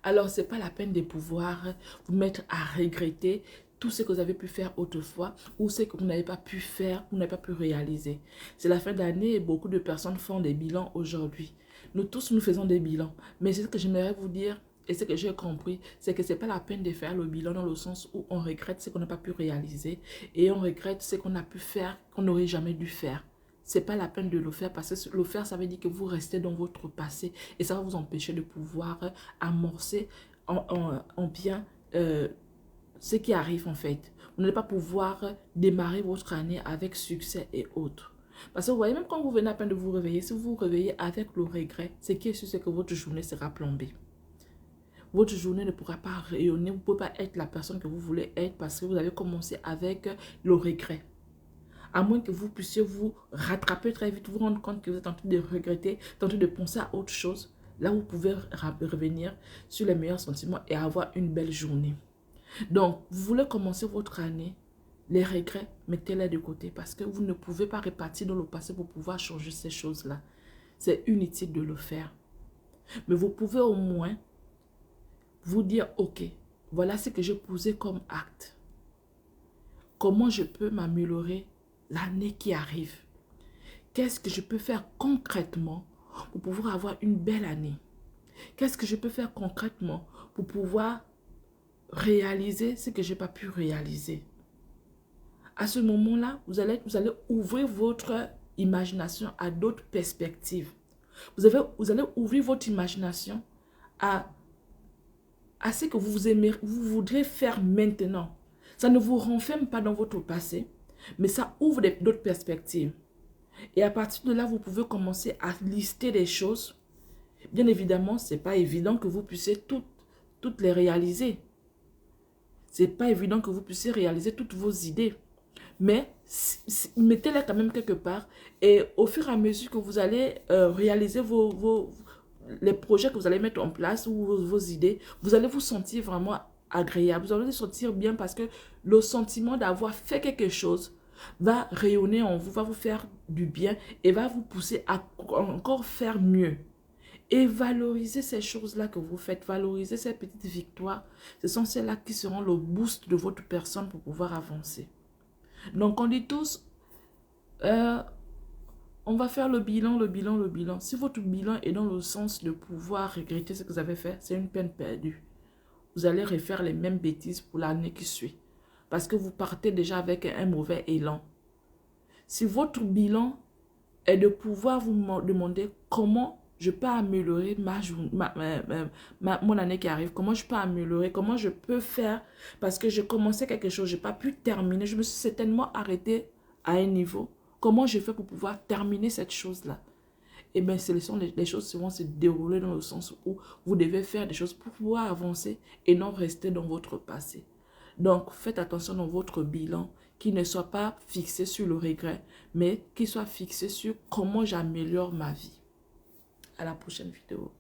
Alors, ce n'est pas la peine de pouvoir vous mettre à regretter tout ce que vous avez pu faire autrefois ou ce que vous n'avez pas pu faire, vous n'avez pas pu réaliser. C'est la fin d'année et beaucoup de personnes font des bilans aujourd'hui. Nous tous, nous faisons des bilans. Mais ce que j'aimerais vous dire et ce que j'ai compris, c'est que ce n'est pas la peine de faire le bilan dans le sens où on regrette ce qu'on n'a pas pu réaliser et on regrette ce qu'on a pu faire qu'on n'aurait jamais dû faire. C'est pas la peine de le faire parce que le faire, ça veut dire que vous restez dans votre passé et ça va vous empêcher de pouvoir amorcer en bien ce qui arrive en fait. Vous n'allez pas pouvoir démarrer votre année avec succès et autres. Parce que vous voyez, même quand vous venez à peine de vous réveiller, si vous vous réveillez avec le regret, ce qui est sûr, c'est que votre journée sera plombée. Votre journée ne pourra pas rayonner, vous ne pouvez pas être la personne que vous voulez être parce que vous avez commencé avec le regret. À moins que vous puissiez vous rattraper très vite, vous rendre compte que vous êtes en train de regretter, en train de penser à autre chose. Là, vous pouvez revenir sur les meilleurs sentiments et avoir une belle journée. Donc, vous voulez commencer votre année, les regrets, mettez-les de côté parce que vous ne pouvez pas repartir dans le passé pour pouvoir changer ces choses-là. C'est inutile de le faire. Mais vous pouvez au moins vous dire, ok, voilà ce que j'ai posé comme acte. Comment je peux m'améliorer l'année qui arrive? Qu'est-ce que je peux faire concrètement pour pouvoir avoir une belle année? Qu'est-ce que je peux faire concrètement pour pouvoir réaliser ce que je n'ai pas pu réaliser? À ce moment-là, vous allez ouvrir votre imagination à d'autres perspectives. Vous allez ouvrir votre imagination à ce que vous voudrez faire maintenant. Ça ne vous renferme pas dans votre passé, mais ça ouvre d'autres perspectives. Et à partir de là, vous pouvez commencer à lister des choses. Bien évidemment, ce n'est pas évident que vous puissiez toutes les réaliser. Ce n'est pas évident que vous puissiez réaliser toutes vos idées. Mais mettez-les quand même quelque part. Et au fur et à mesure que vous allez réaliser les projets que vous allez mettre en place ou vos idées, vous allez vous sentir vraiment agréable. Vous allez vous sentir bien parce que le sentiment d'avoir fait quelque chose va rayonner en vous, va vous faire du bien et va vous pousser à encore faire mieux. Et valoriser ces choses-là que vous faites, valoriser ces petites victoires, ce sont celles-là qui seront le boost de votre personne pour pouvoir avancer. Donc on dit tous, on va faire le bilan, le bilan, le bilan. Si votre bilan est dans le sens de pouvoir regretter ce que vous avez fait, c'est une peine perdue. Vous allez refaire les mêmes bêtises pour l'année qui suit. Parce que vous partez déjà avec un mauvais élan. Si votre bilan est de pouvoir vous demander comment je peux améliorer mon année qui arrive, comment je peux améliorer, comment je peux faire, parce que j'ai commencé quelque chose, je n'ai pas pu terminer, je me suis certainement arrêtée à un niveau. Comment je fais pour pouvoir terminer cette chose-là? Eh bien, les choses vont se dérouler dans le sens où vous devez faire des choses pour pouvoir avancer et non rester dans votre passé. Donc, faites attention dans votre bilan, qu'il ne soit pas fixé sur le regret, mais qu'il soit fixé sur comment j'améliore ma vie. À la prochaine vidéo.